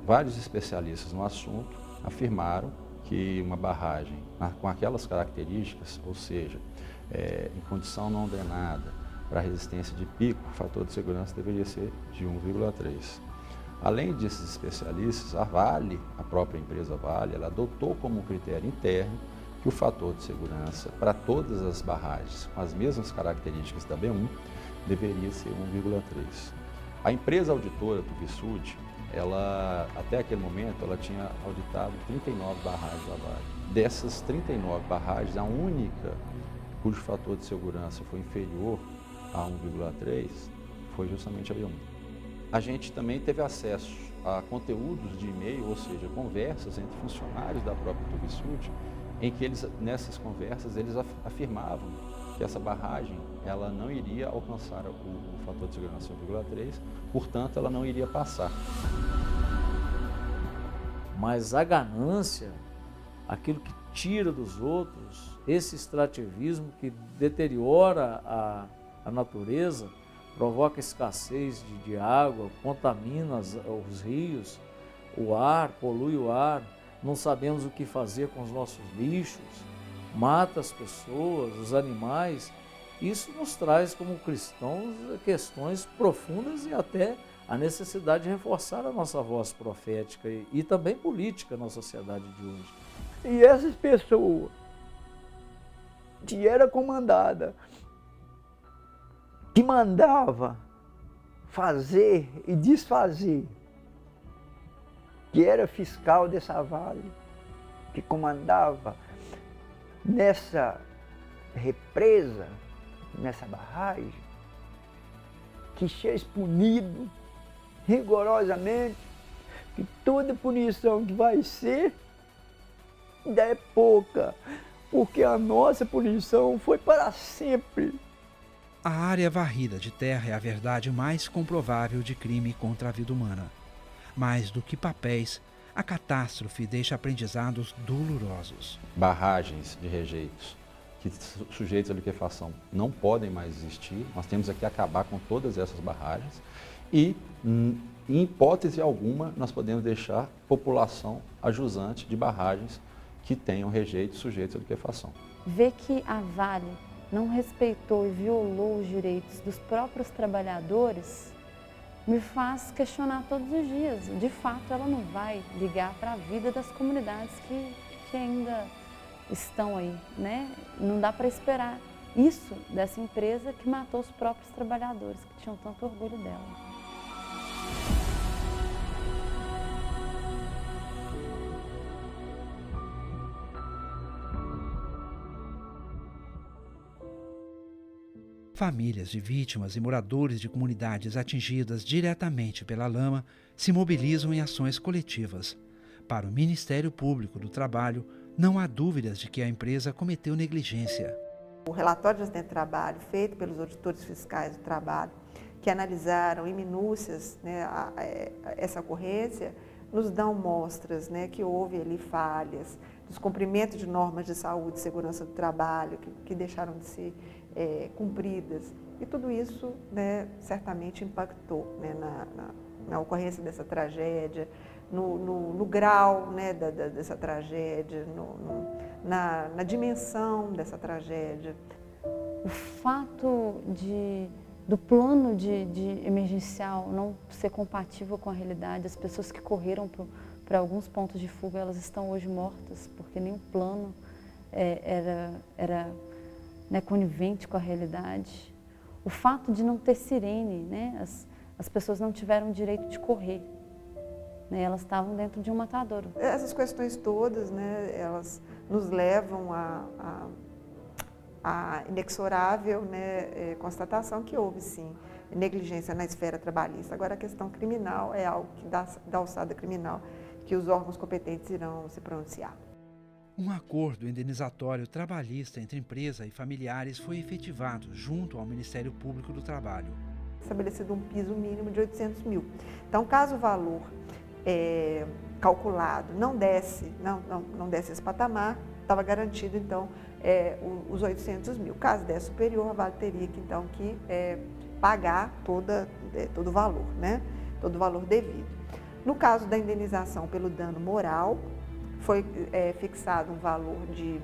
vários especialistas no assunto afirmaram que uma barragem com aquelas características, ou seja, em condição não drenada, para resistência de pico, o fator de segurança deveria ser de 1,3. Além desses especialistas, a Vale, a própria empresa Vale, ela adotou como critério interno que o fator de segurança para todas as barragens com as mesmas características da B1 deveria ser 1,3. A empresa auditora Tuvisud, ela, até aquele momento, ela tinha auditado 39 barragens da Vale. Dessas 39 barragens, a única cujo fator de segurança foi inferior a 1,3 foi justamente a B1. A gente também teve acesso a conteúdos de e-mail, ou seja, conversas entre funcionários da própria Tuvisud, em que nessas conversas eles afirmavam que essa barragem ela não iria alcançar o fator de segurança 1,3, portanto ela não iria passar. Mas a ganância, aquilo que tira dos outros, esse extrativismo que deteriora a natureza, provoca escassez de água, contamina os rios, o ar, polui o ar, não sabemos o que fazer com os nossos lixos, mata as pessoas, os animais. Isso nos traz, como cristãos, questões profundas e até a necessidade de reforçar a nossa voz profética e também política na sociedade de hoje. E essas pessoas que era comandada, que mandava fazer e desfazer, que era fiscal dessa Vale, que comandava nessa represa, nessa barragem, que seja punido rigorosamente, que toda punição que vai ser ainda é pouca, porque a nossa punição foi para sempre. A área varrida de terra é a verdade mais comprovável de crime contra a vida humana. Mais do que papéis, a catástrofe deixa aprendizados dolorosos. Barragens de rejeitos que sujeitos à liquefação não podem mais existir. Nós temos aqui que acabar com todas essas barragens e, em hipótese alguma, nós podemos deixar população ajusante de barragens que tenham rejeitos sujeitos à liquefação. Ver que a Vale não respeitou e violou os direitos dos próprios trabalhadores me faz questionar todos os dias. De fato, ela não vai ligar para a vida das comunidades que ainda estão aí, né? Não dá para esperar isso dessa empresa que matou os próprios trabalhadores, que tinham tanto orgulho dela. Famílias de vítimas e moradores de comunidades atingidas diretamente pela lama se mobilizam em ações coletivas. Para o Ministério Público do Trabalho, não há dúvidas de que a empresa cometeu negligência. O relatório de acidente de trabalho feito pelos auditores fiscais do trabalho, que analisaram em minúcias, né, essa ocorrência, nos dão mostras, né, que houve ali falhas, descumprimento de normas de saúde e segurança do trabalho que deixaram de ser cumpridas. E tudo isso, né, certamente impactou, né, na ocorrência dessa tragédia, no grau, né, dessa tragédia, na dimensão dessa tragédia. O fato do plano de emergencial não ser compatível com a realidade, as pessoas que correram para alguns pontos de fuga, elas estão hoje mortas, porque nem o plano era né, conivente com a realidade. O fato de não ter sirene, né, as pessoas não tiveram o direito de correr, né, elas estavam dentro de um matadouro. Essas questões todas, né, elas nos levam a inexorável, né, constatação que houve, sim, negligência na esfera trabalhista. Agora, a questão criminal é algo que da alçada criminal, que os órgãos competentes irão se pronunciar. Um acordo indenizatório trabalhista entre empresa e familiares foi efetivado junto ao Ministério Público do Trabalho. Estabelecido um piso mínimo de 800 mil. Então, caso o valor calculado não desse esse patamar, estava garantido, então, os 800 mil. Caso desse superior, a Vale teria que, então, pagar todo o valor, né? Todo o valor devido. No caso da indenização pelo dano moral, foi fixado um valor de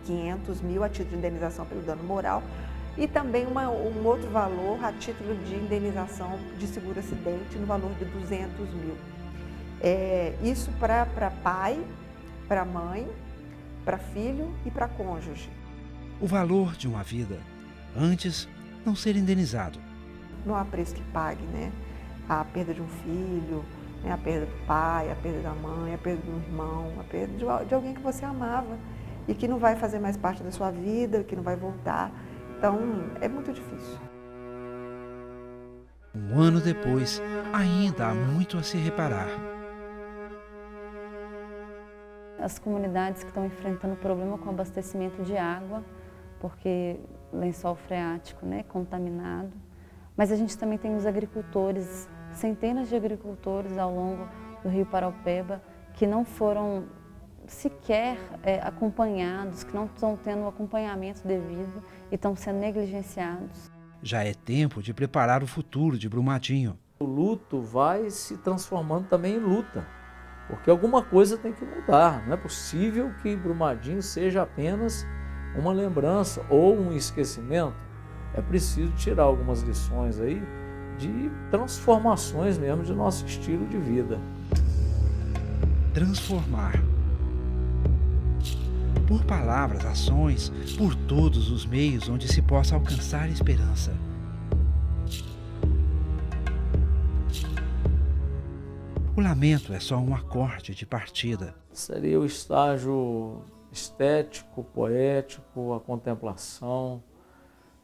500 mil a título de indenização pelo dano moral e também um outro valor a título de indenização de seguro acidente no valor de 200 mil. Isso para pai, para mãe, para filho e para cônjuge. O valor de uma vida, antes não ser indenizado. Não há preço que pague, né? A perda de um filho, né? A perda do pai, a perda da mãe, a perda de um irmão, a perda de alguém que você amava e que não vai fazer mais parte da sua vida, que não vai voltar. Então, é muito difícil. Um ano depois, ainda há muito a se reparar. As comunidades que estão enfrentando problema com abastecimento de água, porque lençol freático, né, contaminado. Mas a gente também tem os agricultores, centenas de agricultores ao longo do Rio Paraupeba, que não foram sequer acompanhados, que não estão tendo o acompanhamento devido e estão sendo negligenciados. Já é tempo de preparar o futuro de Brumadinho. O luto vai se transformando também em luta, porque alguma coisa tem que mudar. Não é possível que Brumadinho seja apenas uma lembrança ou um esquecimento. É preciso tirar algumas lições aí de transformações mesmo de nosso estilo de vida. Transformar. Por palavras, ações, por todos os meios onde se possa alcançar esperança. O lamento é só um acorde de partida. Seria o estágio estético, poético, a contemplação,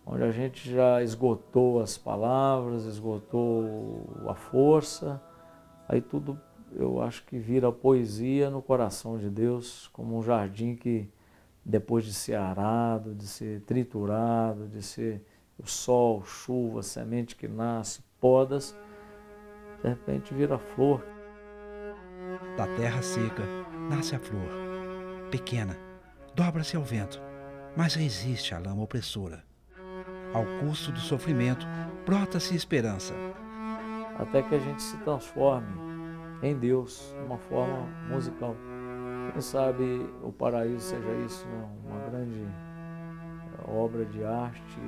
onde a gente já esgotou as palavras, esgotou a força, aí tudo eu acho que vira poesia no coração de Deus, como um jardim que depois de ser arado, de ser triturado, de ser o sol, chuva, semente que nasce, podas, de repente vira flor. Da terra seca nasce a flor, pequena, dobra-se ao vento, mas resiste à lama opressora. Ao custo do sofrimento, brota-se esperança. Até que a gente se transforme em Deus, de uma forma musical. Quem sabe o paraíso seja isso, uma grande obra de arte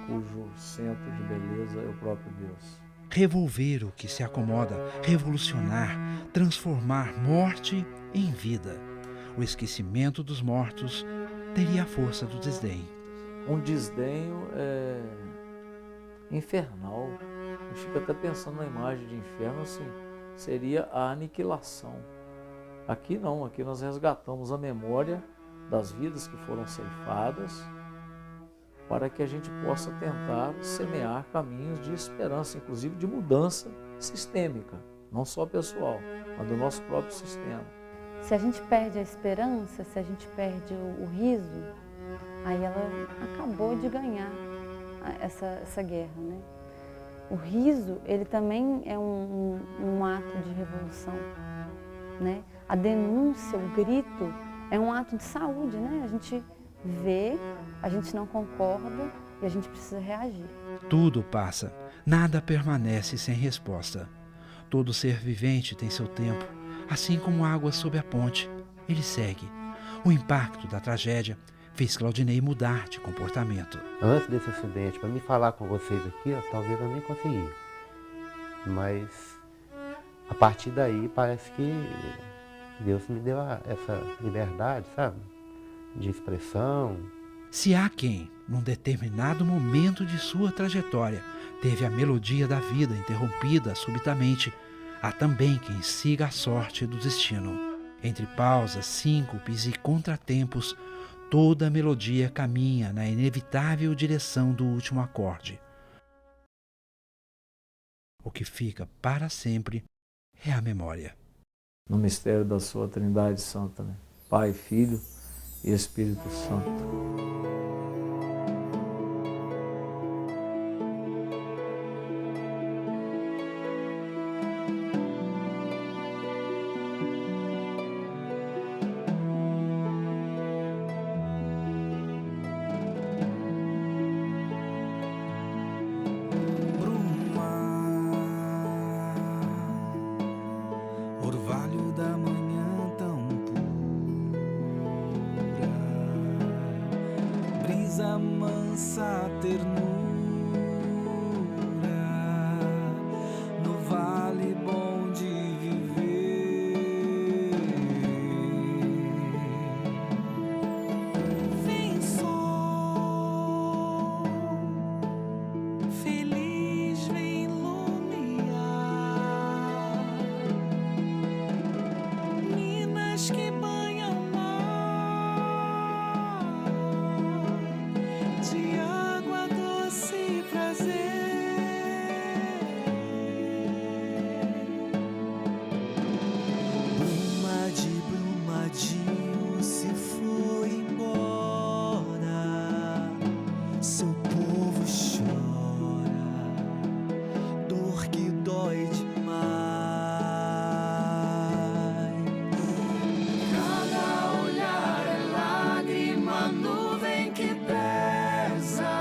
cujo centro de beleza é o próprio Deus. Revolver o que se acomoda, revolucionar, transformar morte em vida. O esquecimento dos mortos teria a força do desdém. Um desdenho infernal. A gente fica até pensando na imagem de inferno, assim, seria a aniquilação. Aqui não, aqui nós resgatamos a memória das vidas que foram ceifadas para que a gente possa tentar semear caminhos de esperança, inclusive de mudança sistêmica, não só pessoal, mas do nosso próprio sistema. Se a gente perde a esperança, se a gente perde o riso, aí ela acabou de ganhar essa guerra, né? O riso, ele também é um ato de revolução, né? A denúncia, o grito, é um ato de saúde, né? A gente vê, a gente não concorda e a gente precisa reagir. Tudo passa, nada permanece sem resposta. Todo ser vivente tem seu tempo, assim como água sob a ponte, ele segue. O impacto da tragédia fez Claudinei mudar de comportamento. Antes desse acidente, para me falar com vocês aqui, talvez eu nem consegui. Mas a partir daí parece que Deus me deu essa liberdade, sabe? De expressão. Se há quem, num determinado momento de sua trajetória, teve a melodia da vida interrompida subitamente, há também quem siga a sorte do destino. Entre pausas, síncopes e contratempos, toda a melodia caminha na inevitável direção do último acorde. O que fica para sempre é a memória. No mistério da sua Trindade Santa, né? Pai, Filho e Espírito Santo. Orvalho da manhã tão pura, brisa mansa ternura, no vale bom de viver. Vem sol, feliz vem lumiar, minas que banham mar, de água doce prazer. Bruma de Brumadinho se foi embora, seu povo chora, dor que dói demais. Cada olhar é lágrima, nuvem que pesa,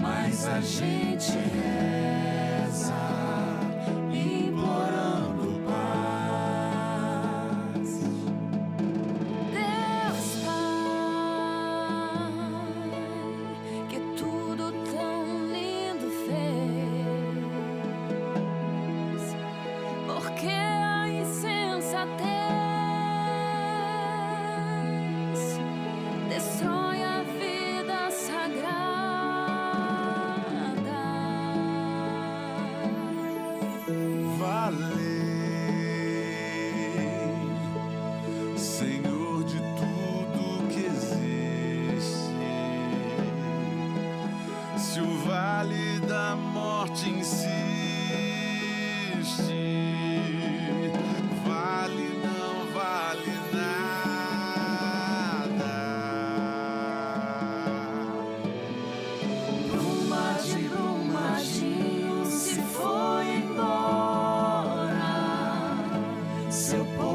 mas a gente reza, implorando paz. Deus Pai, que tudo tão lindo fez, porque a insensatez destrói a vida sagrada. Valei, Senhor de tudo que existe. Se o vale da morte insiste, vale não vale nada. Bruma de Brumadinho se foi embora, seu povo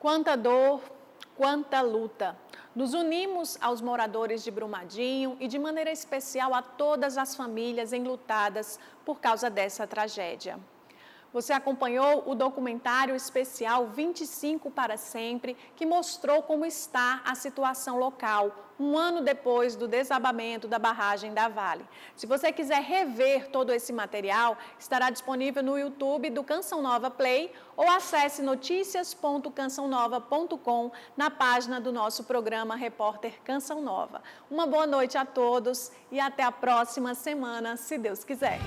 Quanta dor, quanta luta. Nos unimos aos moradores de Brumadinho e de maneira especial a todas as famílias enlutadas por causa dessa tragédia. Você acompanhou o documentário especial 25 para Sempre, que mostrou como está a situação local, um ano depois do desabamento da barragem da Vale. Se você quiser rever todo esse material, estará disponível no YouTube do Canção Nova Play ou acesse noticias.cançãonova.com na página do nosso programa Repórter Canção Nova. Uma boa noite a todos e até a próxima semana, se Deus quiser.